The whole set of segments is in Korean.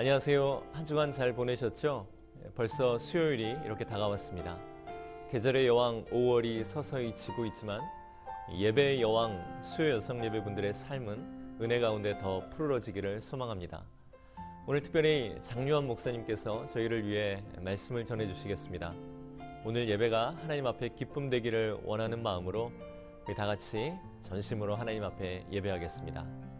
안녕하세요. 한 주간 잘 보내셨죠? 벌써 수요일이 이렇게 다가왔습니다. 계절의 여왕 5월이 서서히 지고 있지만 예배의 여왕 수요 여성 예배분들의 삶은 은혜 가운데 더 푸르러지기를 소망합니다. 오늘 특별히 장유한 목사님께서 저희를 위해 말씀을 전해주시겠습니다. 오늘 예배가 하나님 앞에 기쁨 되기를 원하는 마음으로 우리 다 같이 전심으로 하나님 앞에 예배하겠습니다.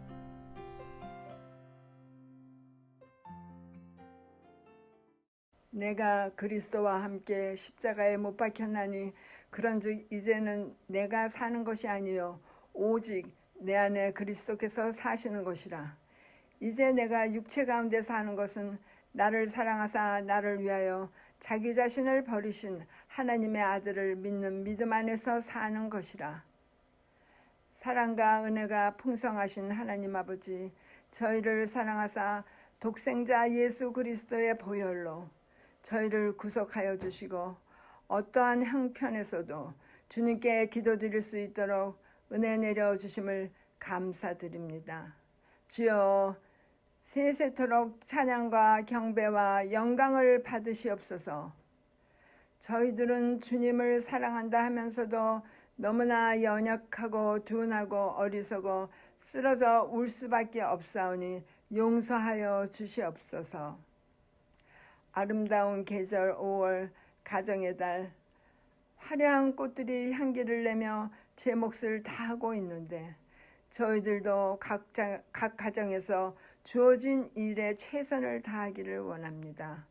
내가 그리스도와 함께 십자가에 못 박혔나니 그런즉 이제는 내가 사는 것이 아니요 오직 내 안에 그리스도께서 사시는 것이라. 이제 내가 육체 가운데 사는 것은 나를 사랑하사 나를 위하여 자기 자신을 버리신 하나님의 아들을 믿는 믿음 안에서 사는 것이라. 사랑과 은혜가 풍성하신 하나님 아버지, 저희를 사랑하사 독생자 예수 그리스도의 보혈로 저희를 구속하여 주시고 어떠한 형편에서도 주님께 기도드릴 수 있도록 은혜 내려주심을 감사드립니다. 주여, 세세토록 찬양과 경배와 영광을 받으시옵소서. 저희들은 주님을 사랑한다 하면서도 너무나 연약하고 둔하고 어리석어 쓰러져 울 수밖에 없사오니 용서하여 주시옵소서. 아름다운 계절 5월 가정의 달, 화려한 꽃들이 향기를 내며 제 몫을 다하고 있는데 저희들도 각 가정에서 주어진 일에 최선을 다하기를 원합니다.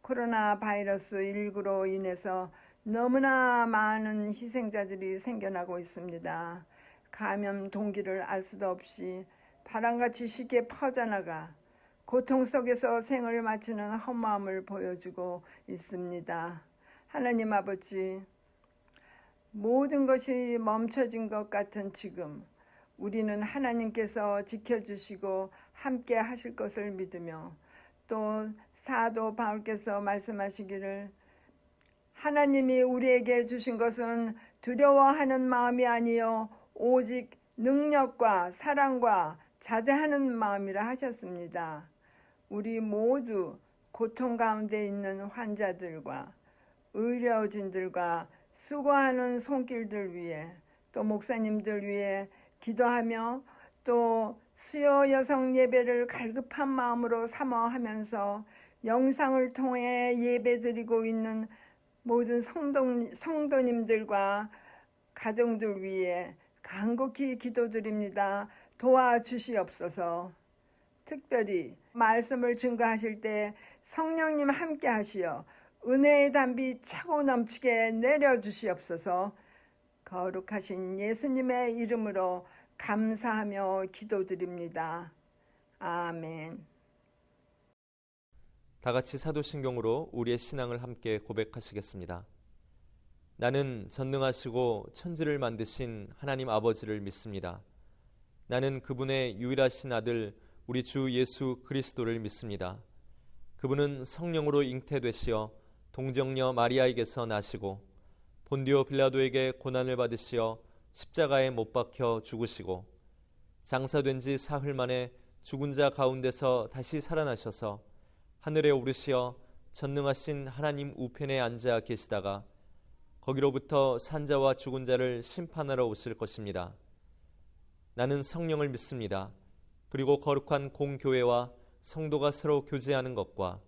코로나 바이러스 19로 인해서 너무나 많은 희생자들이 생겨나고 있습니다. 감염 동기를 알 수도 없이 바람같이 쉽게 퍼져나가 고통 속에서 생을 마치는 헛마음을 보여주고 있습니다. 하나님 아버지, 모든 것이 멈춰진 것 같은 지금 우리는 하나님께서 지켜주시고 함께 하실 것을 믿으며 또 사도 바울께서 말씀하시기를 하나님이 우리에게 주신 것은 두려워하는 마음이 아니요 오직 능력과 사랑과 자제하는 마음이라 하셨습니다. 우리 모두 고통 가운데 있는 환자들과 의료진들과 수고하는 손길들 위해 또 목사님들 위해 기도하며 또 수요 여성 예배를 갈급한 마음으로 사모하면서 영상을 통해 예배드리고 있는 모든 성도님들과 가정들 위해 간곡히 기도드립니다. 도와주시옵소서. 특별히 말씀을 증거하실 때 성령님 함께 하시어 은혜의 담비 차고 넘치게 내려주시옵소서. 거룩하신 예수님의 이름으로 감사하며 기도드립니다. 아멘. 다 같이 사도신경으로 우리의 신앙을 함께 고백하시겠습니다. 나는 전능하시고 천지를 만드신 하나님 아버지를 믿습니다. 나는 그분의 유일하신 아들 우리 주 예수 그리스도를 믿습니다. 그분은 성령으로 잉태되시어 동정녀 마리아에게서 나시고 본디오 빌라도에게 고난을 받으시어 십자가에 못 박혀 죽으시고 장사된 지 사흘 만에 죽은 자 가운데서 다시 살아나셔서 하늘에 오르시어 전능하신 하나님 우편에 앉아 계시다가 거기로부터 산자와 죽은 자를 심판하러 오실 것입니다. 나는 성령을 믿습니다. 그리고 거룩한 공교회와 성도가 서로 교제하는 것과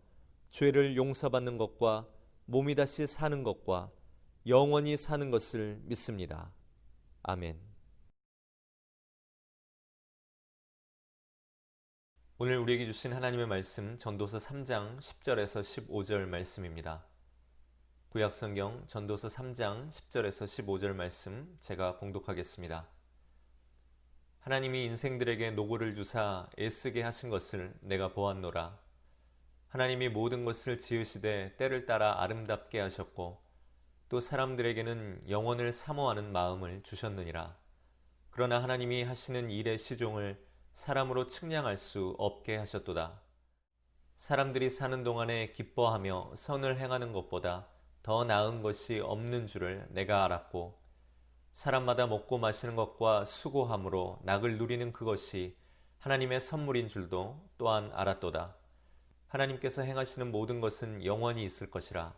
죄를 용서받는 것과 몸이 다시 사는 것과 영원히 사는 것을 믿습니다. 아멘. 오늘 우리에게 주신 하나님의 말씀 전도서 3장 10절에서 15절 말씀입니다. 구약성경 전도서 3장 10절에서 15절 말씀 제가 봉독하겠습니다. 하나님이 인생들에게 노고를 주사 애쓰게 하신 것을 내가 보았노라. 하나님이 모든 것을 지으시되 때를 따라 아름답게 하셨고 또 사람들에게는 영원을 사모하는 마음을 주셨느니라. 그러나 하나님이 하시는 일의 시종을 사람으로 측량할 수 없게 하셨도다. 사람들이 사는 동안에 기뻐하며 선을 행하는 것보다 더 나은 것이 없는 줄을 내가 알았고 사람마다 먹고 마시는 것과 수고함으로 낙을 누리는 그것이 하나님의 선물인 줄도 또한 알았도다. 하나님께서 행하시는 모든 것은 영원히 있을 것이라.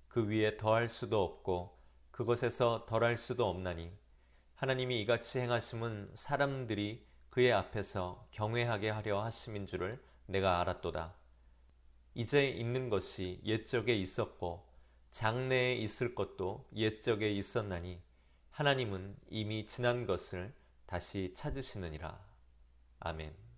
그 위에 더할 수도 없고 그것에서 덜할 수도 없나니 하나님이 이같이 행하심은 사람들이 그의 앞에서 경외하게 하려 하심인 줄을 내가 알았도다. 이제 있는 것이 옛적에 있었고 장래에 있을 것도 옛적에 있었나니 하나님은 이미 지난 것을 다시 찾으시느니라. 아멘.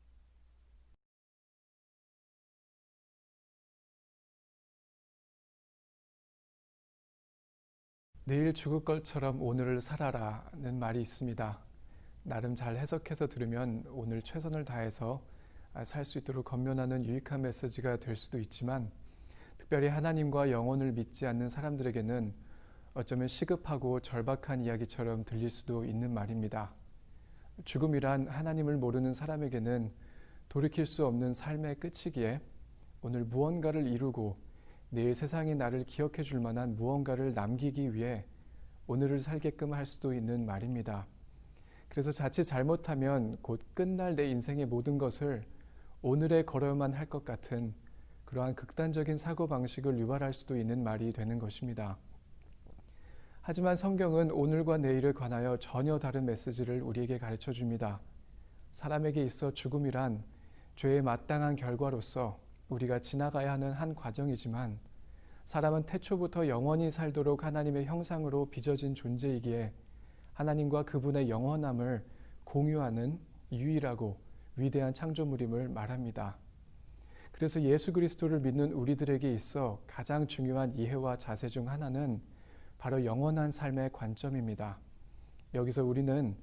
내일 죽을 것처럼 오늘을 살아라는 말이 있습니다. 나름 잘 해석해서 들으면 오늘 최선을 다해서 살 수 있도록 권면하는 유익한 메시지가 될 수도 있지만, 특별히 하나님과 영혼을 믿지 않는 사람들에게는 어쩌면 시급하고 절박한 이야기처럼 들릴 수도 있는 말입니다. 죽음이란 하나님을 모르는 사람에게는 돌이킬 수 없는 삶의 끝이기에 오늘 무언가를 이루고 내일 세상이 나를 기억해 줄 만한 무언가를 남기기 위해 오늘을 살게끔 할 수도 있는 말입니다. 그래서 자칫 잘못하면 곧 끝날 내 인생의 모든 것을 오늘에 걸어야만 할 것 같은 그러한 극단적인 사고방식을 유발할 수도 있는 말이 되는 것입니다. 하지만 성경은 오늘과 내일에 관하여 전혀 다른 메시지를 우리에게 가르쳐 줍니다. 사람에게 있어 죽음이란 죄의 마땅한 결과로서 우리가 지나가야 하는 한 과정이지만, 사람은 태초부터 영원히 살도록 하나님의 형상으로 빚어진 존재이기에 하나님과 그분의 영원함을 공유하는 유일하고 위대한 창조물임을 말합니다. 그래서 예수 그리스도를 믿는 우리들에게 있어 가장 중요한 이해와 자세 중 하나는 바로 영원한 삶의 관점입니다. 여기서 우리는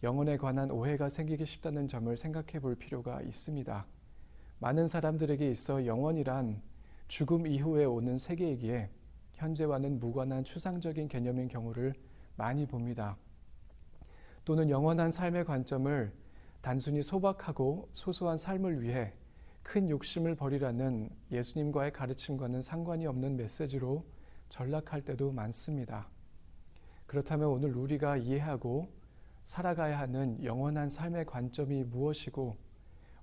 영혼에 관한 오해가 생기기 쉽다는 점을 생각해 볼 필요가 있습니다. 많은 사람들에게 있어 영원이란 죽음 이후에 오는 세계이기에 현재와는 무관한 추상적인 개념인 경우를 많이 봅니다. 또는 영원한 삶의 관점을 단순히 소박하고 소소한 삶을 위해 큰 욕심을 버리라는 예수님과의 가르침과는 상관이 없는 메시지로 전락할 때도 많습니다. 그렇다면 오늘 우리가 이해하고 살아가야 하는 영원한 삶의 관점이 무엇이고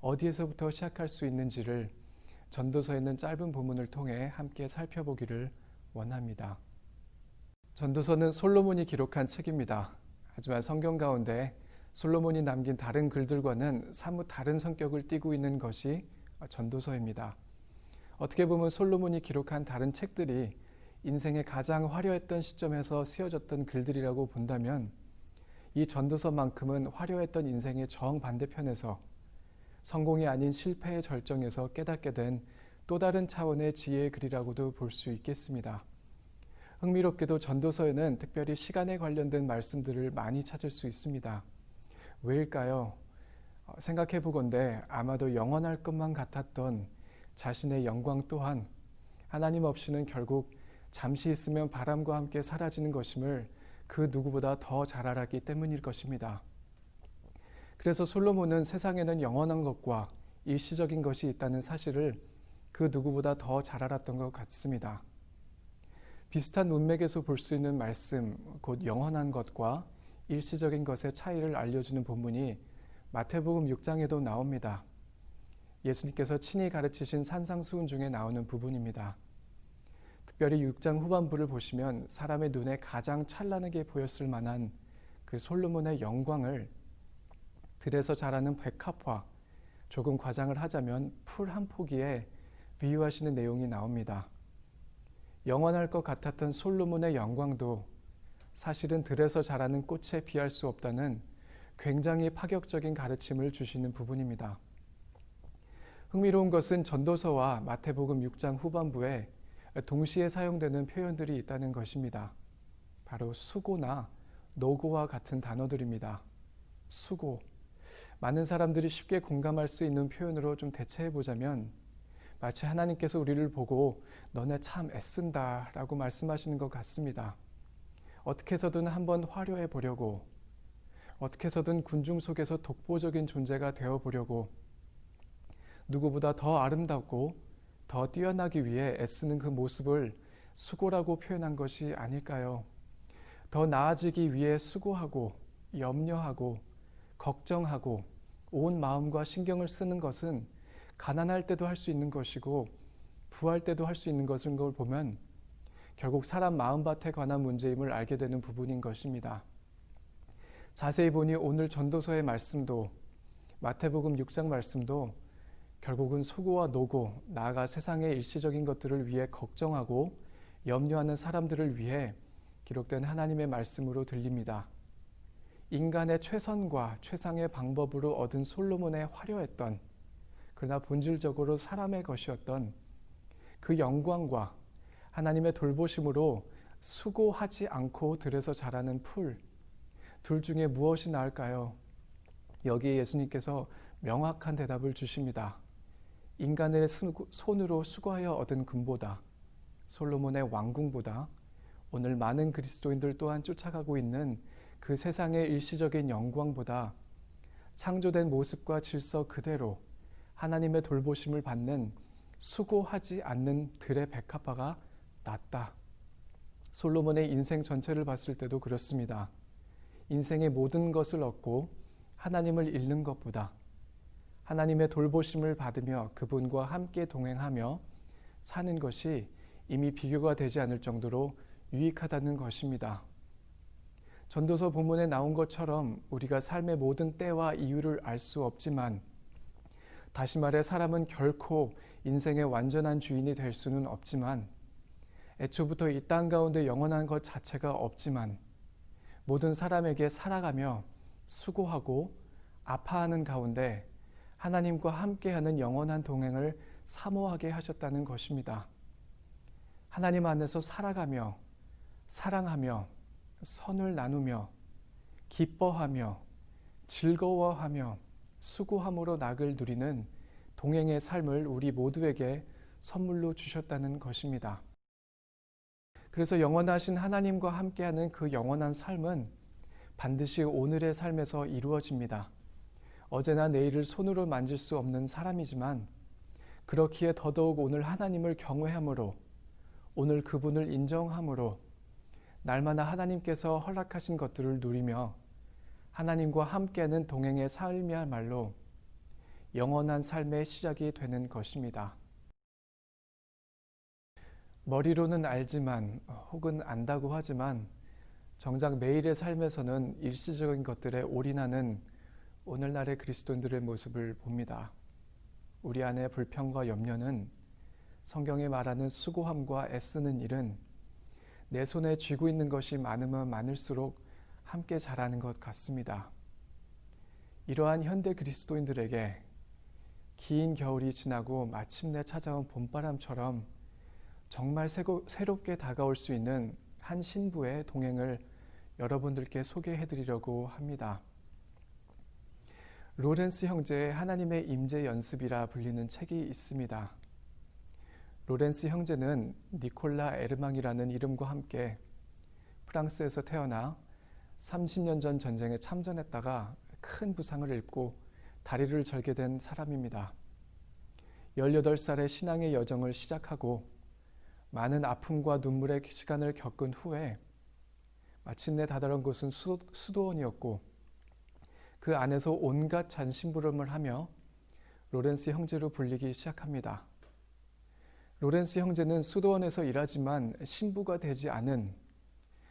어디에서부터 시작할 수 있는지를 전도서에 있는 짧은 본문을 통해 함께 살펴보기를 원합니다. 전도서는 솔로몬이 기록한 책입니다. 하지만 성경 가운데 솔로몬이 남긴 다른 글들과는 사뭇 다른 성격을 띠고 있는 것이 전도서입니다. 어떻게 보면 솔로몬이 기록한 다른 책들이 인생의 가장 화려했던 시점에서 쓰여졌던 글들이라고 본다면, 이 전도서만큼은 화려했던 인생의 정반대편에서 성공이 아닌 실패의 절정에서 깨닫게 된 또 다른 차원의 지혜의 글이라고도 볼 수 있겠습니다. 흥미롭게도 전도서에는 특별히 시간에 관련된 말씀들을 많이 찾을 수 있습니다. 왜일까요? 생각해 보건대 아마도 영원할 것만 같았던 자신의 영광 또한 하나님 없이는 결국 잠시 있으면 바람과 함께 사라지는 것임을 그 누구보다 더 잘 알았기 때문일 것입니다. 그래서 솔로몬은 세상에는 영원한 것과 일시적인 것이 있다는 사실을 그 누구보다 더 잘 알았던 것 같습니다. 비슷한 문맥에서 볼 수 있는 말씀, 곧 영원한 것과 일시적인 것의 차이를 알려주는 본문이 마태복음 6장에도 나옵니다. 예수님께서 친히 가르치신 산상수훈 중에 나오는 부분입니다. 특별히 6장 후반부를 보시면 사람의 눈에 가장 찬란하게 보였을 만한 그 솔로몬의 영광을 들에서 자라는 백합화, 조금 과장을 하자면 풀 한 포기에 비유하시는 내용이 나옵니다. 영원할 것 같았던 솔로몬의 영광도 사실은 들에서 자라는 꽃에 비할 수 없다는 굉장히 파격적인 가르침을 주시는 부분입니다. 흥미로운 것은 전도서와 마태복음 6장 후반부에 동시에 사용되는 표현들이 있다는 것입니다. 바로 수고나 노고와 같은 단어들입니다. 수고. 많은 사람들이 쉽게 공감할 수 있는 표현으로 좀 대체해 보자면, 마치 하나님께서 우리를 보고 너네 참 애쓴다 라고 말씀하시는 것 같습니다. 어떻게 해서든 한번 화려해 보려고, 어떻게 해서든 군중 속에서 독보적인 존재가 되어 보려고, 누구보다 더 아름답고 더 뛰어나기 위해 애쓰는 그 모습을 수고라고 표현한 것이 아닐까요? 더 나아지기 위해 수고하고 염려하고 걱정하고 온 마음과 신경을 쓰는 것은 가난할 때도 할 수 있는 것이고 부할 때도 할 수 있는 것인 걸 보면 결국 사람 마음밭에 관한 문제임을 알게 되는 부분인 것입니다. 자세히 보니 오늘 전도서의 말씀도 마태복음 6장 말씀도 결국은 수고와 노고, 나아가 세상의 일시적인 것들을 위해 걱정하고 염려하는 사람들을 위해 기록된 하나님의 말씀으로 들립니다. 인간의 최선과 최상의 방법으로 얻은 솔로몬의 화려했던, 그러나 본질적으로 사람의 것이었던 그 영광과 하나님의 돌보심으로 수고하지 않고 들에서 자라는 풀, 둘 중에 무엇이 나을까요? 여기에 예수님께서 명확한 대답을 주십니다. 인간의 손으로 수고하여 얻은 금보다, 솔로몬의 왕궁보다, 오늘 많은 그리스도인들 또한 쫓아가고 있는 그 세상의 일시적인 영광보다 창조된 모습과 질서 그대로 하나님의 돌보심을 받는 수고하지 않는 들의 백합화가 낫다. 솔로몬의 인생 전체를 봤을 때도 그렇습니다. 인생의 모든 것을 얻고 하나님을 잃는 것보다 하나님의 돌보심을 받으며 그분과 함께 동행하며 사는 것이 이미 비교가 되지 않을 정도로 유익하다는 것입니다. 전도서 본문에 나온 것처럼 우리가 삶의 모든 때와 이유를 알 수 없지만, 다시 말해 사람은 결코 인생의 완전한 주인이 될 수는 없지만, 애초부터 이 땅 가운데 영원한 것 자체가 없지만, 모든 사람에게 살아가며 수고하고 아파하는 가운데 하나님과 함께하는 영원한 동행을 사모하게 하셨다는 것입니다. 하나님 안에서 살아가며 사랑하며 선을 나누며 기뻐하며 즐거워하며 수고함으로 낙을 누리는 동행의 삶을 우리 모두에게 선물로 주셨다는 것입니다. 그래서 영원하신 하나님과 함께하는 그 영원한 삶은 반드시 오늘의 삶에서 이루어집니다. 어제나 내일을 손으로 만질 수 없는 사람이지만 그렇기에 더더욱 오늘 하나님을 경외함으로, 오늘 그분을 인정함으로 날마다 하나님께서 허락하신 것들을 누리며 하나님과 함께하는 동행의 삶이야말로 영원한 삶의 시작이 되는 것입니다. 머리로는 알지만 혹은 안다고 하지만 정작 매일의 삶에서는 일시적인 것들에 올인하는 오늘날의 그리스도인들의 모습을 봅니다. 우리 안의 불평과 염려는 성경이 말하는 수고함과 애쓰는 일은 내 손에 쥐고 있는 것이 많으면 많을수록 함께 자라는 것 같습니다. 이러한 현대 그리스도인들에게 긴 겨울이 지나고 마침내 찾아온 봄바람처럼 정말 새롭게 다가올 수 있는 한 신부의 동행을 여러분들께 소개해드리려고 합니다. 로렌스 형제의 하나님의 임재 연습이라 불리는 책이 있습니다. 로렌스 형제는 니콜라 에르망이라는 이름과 함께 프랑스에서 태어나 30년 전 전쟁에 참전했다가 큰 부상을 입고 다리를 절게 된 사람입니다. 18살에 신앙의 여정을 시작하고 많은 아픔과 눈물의 시간을 겪은 후에 마침내 다다른 곳은 수도원이었고 그 안에서 온갖 잔심부름을 하며 로렌스 형제로 불리기 시작합니다. 로렌스 형제는 수도원에서 일하지만 신부가 되지 않은,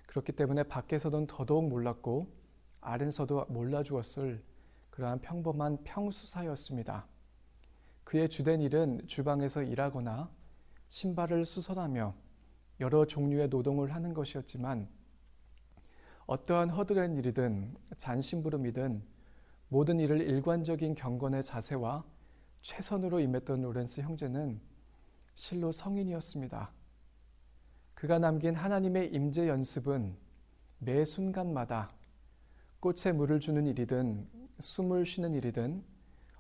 그렇기 때문에 밖에서는 더더욱 몰랐고 안에서도 몰라주었을 그러한 평범한 평수사였습니다. 그의 주된 일은 주방에서 일하거나 신발을 수선하며 여러 종류의 노동을 하는 것이었지만 어떠한 허드렛 일이든 잔심부름이든 모든 일을 일관적인 경건의 자세와 최선으로 임했던 로렌스 형제는 실로 성인이었습니다. 그가 남긴 하나님의 임재 연습은 매 순간마다 꽃에 물을 주는 일이든 숨을 쉬는 일이든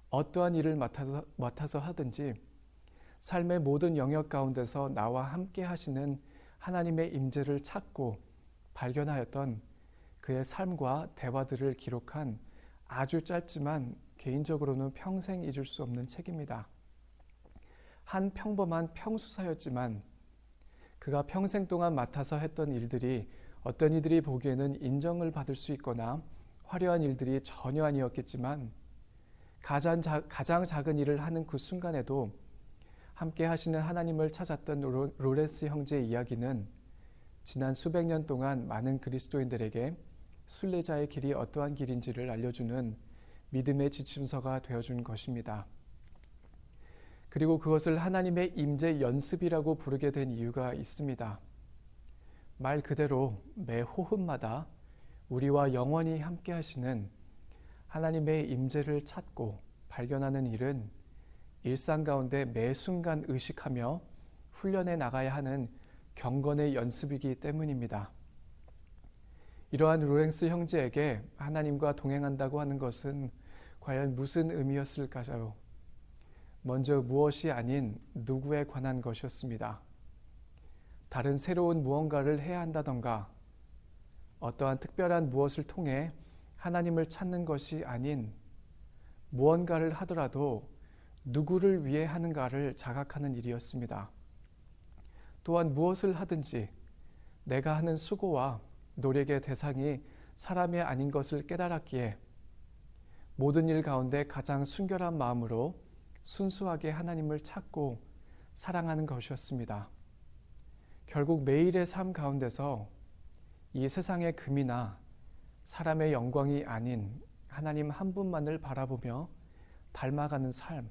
어떠한 일을 맡아서 하든지 삶의 모든 영역 가운데서 나와 함께 하시는 하나님의 임재를 찾고 발견하였던 그의 삶과 대화들을 기록한 아주 짧지만 개인적으로는 평생 잊을 수 없는 책입니다. 한 평범한 평수사였지만 그가 평생 동안 맡아서 했던 일들이 어떤 이들이 보기에는 인정을 받을 수 있거나 화려한 일들이 전혀 아니었겠지만 가장 작은 일을 하는 그 순간에도 함께 하시는 하나님을 찾았던 로렌스 형제의 이야기는 지난 수백 년 동안 많은 그리스도인들에게 순례자의 길이 어떠한 길인지를 알려주는 믿음의 지침서가 되어준 것입니다. 그리고 그것을 하나님의 임재 연습이라고 부르게 된 이유가 있습니다. 말 그대로 매 호흡마다 우리와 영원히 함께 하시는 하나님의 임재를 찾고 발견하는 일은 일상 가운데 매 순간 의식하며 훈련해 나가야 하는 경건의 연습이기 때문입니다. 이러한 로렌스 형제에게 하나님과 동행한다고 하는 것은 과연 무슨 의미였을까요? 먼저 무엇이 아닌 누구에 관한 것이었습니다. 다른 새로운 무언가를 해야 한다던가 어떠한 특별한 무엇을 통해 하나님을 찾는 것이 아닌 무언가를 하더라도 누구를 위해 하는가를 자각하는 일이었습니다. 또한 무엇을 하든지 내가 하는 수고와 노력의 대상이 사람이 아닌 것을 깨달았기에 모든 일 가운데 가장 순결한 마음으로 순수하게 하나님을 찾고 사랑하는 것이었습니다. 결국 매일의 삶 가운데서 이 세상의 금이나 사람의 영광이 아닌 하나님 한 분만을 바라보며 닮아가는 삶,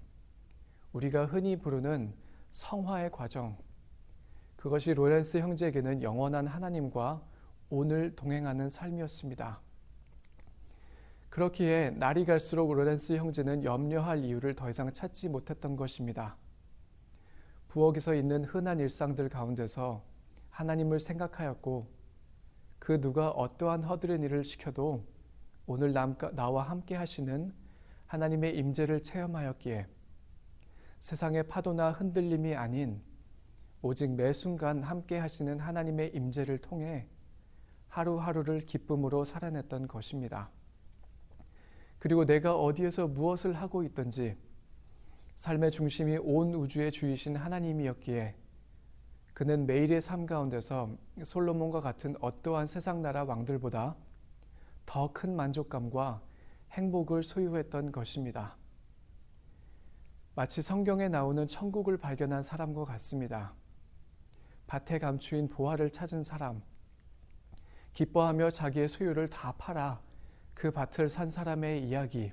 우리가 흔히 부르는 성화의 과정, 그것이 로렌스 형제에게는 영원한 하나님과 오늘 동행하는 삶이었습니다. 그렇기에 날이 갈수록 로렌스 형제는 염려할 이유를 더 이상 찾지 못했던 것입니다. 부엌에서 있는 흔한 일상들 가운데서 하나님을 생각하였고 그 누가 어떠한 허드렛 일을 시켜도 오늘 나와 함께 하시는 하나님의 임재를 체험하였기에 세상의 파도나 흔들림이 아닌 오직 매 순간 함께 하시는 하나님의 임재를 통해 하루하루를 기쁨으로 살아냈던 것입니다. 그리고 내가 어디에서 무엇을 하고 있든지 삶의 중심이 온 우주의 주이신 하나님이었기에 그는 매일의 삶 가운데서 솔로몬과 같은 어떠한 세상 나라 왕들보다 더 큰 만족감과 행복을 소유했던 것입니다. 마치 성경에 나오는 천국을 발견한 사람과 같습니다. 밭에 감추인 보화를 찾은 사람, 기뻐하며 자기의 소유를 다 팔아 그 밭을 산 사람의 이야기,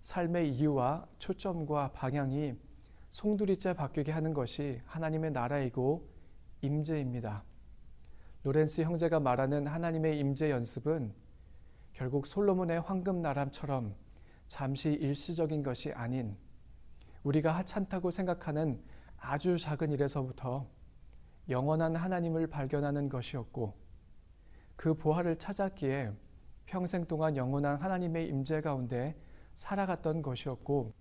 삶의 이유와 초점과 방향이 송두리째 바뀌게 하는 것이 하나님의 나라이고 임재입니다. 로렌스 형제가 말하는 하나님의 임재 연습은 결국 솔로몬의 황금나람처럼 잠시 일시적인 것이 아닌 우리가 하찮다고 생각하는 아주 작은 일에서부터 영원한 하나님을 발견하는 것이었고 그 보화를 찾았기에 평생 동안 영원한 하나님의 임재 가운데 살아갔던 것이었고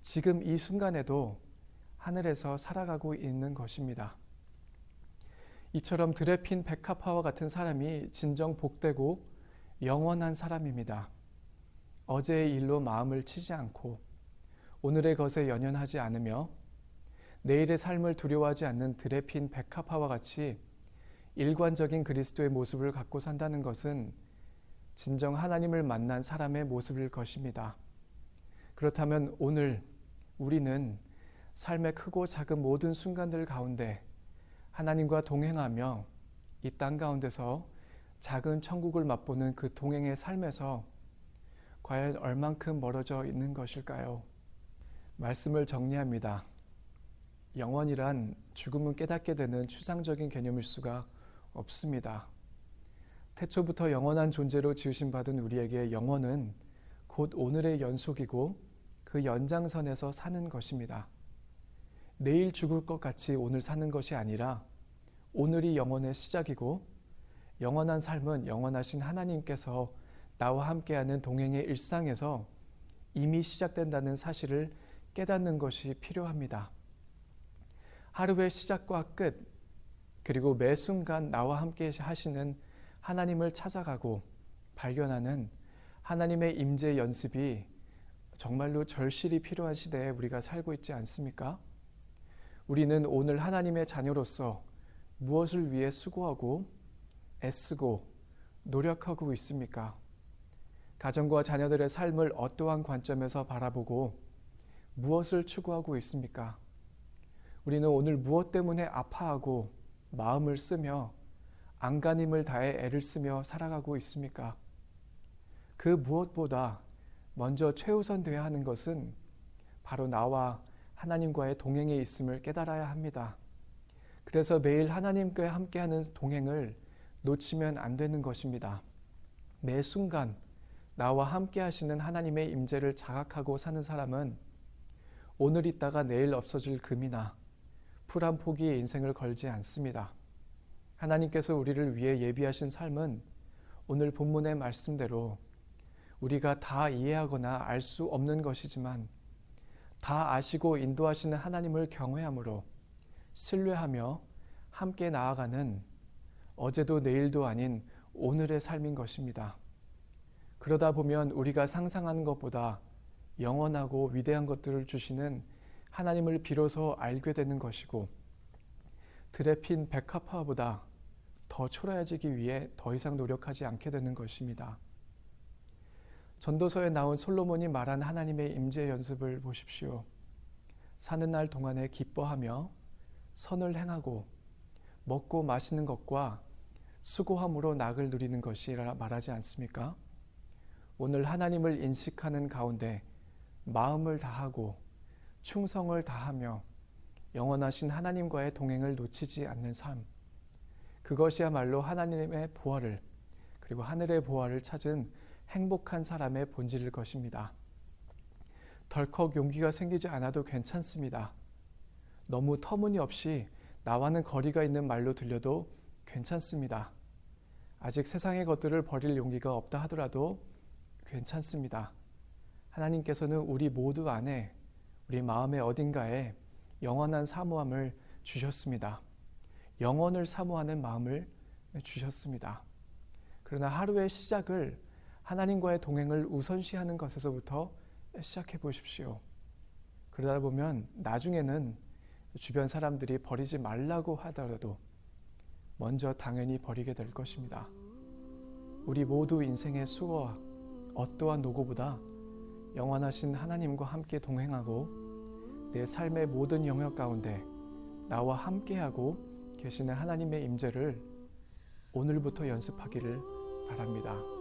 지금 이 순간에도 하늘에서 살아가고 있는 것입니다. 이처럼 들에 핀 백합화와 같은 사람이 진정 복되고 영원한 사람입니다. 어제의 일로 마음을 치지 않고 오늘의 것에 연연하지 않으며 내일의 삶을 두려워하지 않는 들에 핀 백합화와 같이 일관적인 그리스도의 모습을 갖고 산다는 것은 진정 하나님을 만난 사람의 모습일 것입니다. 그렇다면 오늘 우리는 삶의 크고 작은 모든 순간들 가운데 하나님과 동행하며 이 땅 가운데서 작은 천국을 맛보는 그 동행의 삶에서 과연 얼만큼 멀어져 있는 것일까요? 말씀을 정리합니다. 영원이란 죽음은 깨닫게 되는 추상적인 개념일 수가 없습니다. 태초부터 영원한 존재로 지으심 받은 우리에게 영원은 곧 오늘의 연속이고 그 연장선에서 사는 것입니다. 내일 죽을 것 같이 오늘 사는 것이 아니라 오늘이 영원의 시작이고 영원한 삶은 영원하신 하나님께서 나와 함께하는 동행의 일상에서 이미 시작된다는 사실을 깨닫는 것이 필요합니다. 하루의 시작과 끝, 그리고 매 순간 나와 함께 하시는 하나님을 찾아가고 발견하는 하나님의 임재 연습이 정말로 절실히 필요한 시대에 우리가 살고 있지 않습니까? 우리는 오늘 하나님의 자녀로서 무엇을 위해 수고하고 애쓰고 노력하고 있습니까? 가정과 자녀들의 삶을 어떠한 관점에서 바라보고 무엇을 추구하고 있습니까? 우리는 오늘 무엇 때문에 아파하고 마음을 쓰며 안간힘을 다해 애를 쓰며 살아가고 있습니까? 그 무엇보다 먼저 최우선되어야 하는 것은 바로 나와 하나님과의 동행에 있음을 깨달아야 합니다. 그래서 매일 하나님과 함께하는 동행을 놓치면 안 되는 것입니다. 매 순간 나와 함께 하시는 하나님의 임재를 자각하고 사는 사람은 오늘 있다가 내일 없어질 금이나 풀 한 포기의 인생을 걸지 않습니다. 하나님께서 우리를 위해 예비하신 삶은 오늘 본문의 말씀대로 우리가 다 이해하거나 알 수 없는 것이지만 다 아시고 인도하시는 하나님을 경외함으로 신뢰하며 함께 나아가는 어제도 내일도 아닌 오늘의 삶인 것입니다. 그러다 보면 우리가 상상하는 것보다 영원하고 위대한 것들을 주시는 하나님을 비로소 알게 되는 것이고 들에 핀 백합화보다 더 초라해지기 위해 더 이상 노력하지 않게 되는 것입니다. 전도서에 나온 솔로몬이 말한 하나님의 임재 연습을 보십시오. 사는 날 동안에 기뻐하며 선을 행하고 먹고 마시는 것과 수고함으로 낙을 누리는 것이라 말하지 않습니까? 오늘 하나님을 인식하는 가운데 마음을 다하고 충성을 다하며 영원하신 하나님과의 동행을 놓치지 않는 삶, 그것이야말로 하나님의 보화를 그리고 하늘의 보화를 찾은 행복한 사람의 본질일 것입니다. 덜컥 용기가 생기지 않아도 괜찮습니다. 너무 터무니없이 나와는 거리가 있는 말로 들려도 괜찮습니다. 아직 세상의 것들을 버릴 용기가 없다 하더라도 괜찮습니다. 하나님께서는 우리 모두 안에 우리 마음의 어딘가에 영원한 사모함을 주셨습니다. 영원을 사모하는 마음을 주셨습니다. 그러나 하루의 시작을 하나님과의 동행을 우선시하는 것에서부터 시작해 보십시오. 그러다 보면 나중에는 주변 사람들이 버리지 말라고 하더라도 먼저 당연히 버리게 될 것입니다. 우리 모두 인생의 수고와 어떠한 노고보다 영원하신 하나님과 함께 동행하고 내 삶의 모든 영역 가운데 나와 함께하고 계시는 하나님의 임재를 오늘부터 연습하기를 바랍니다.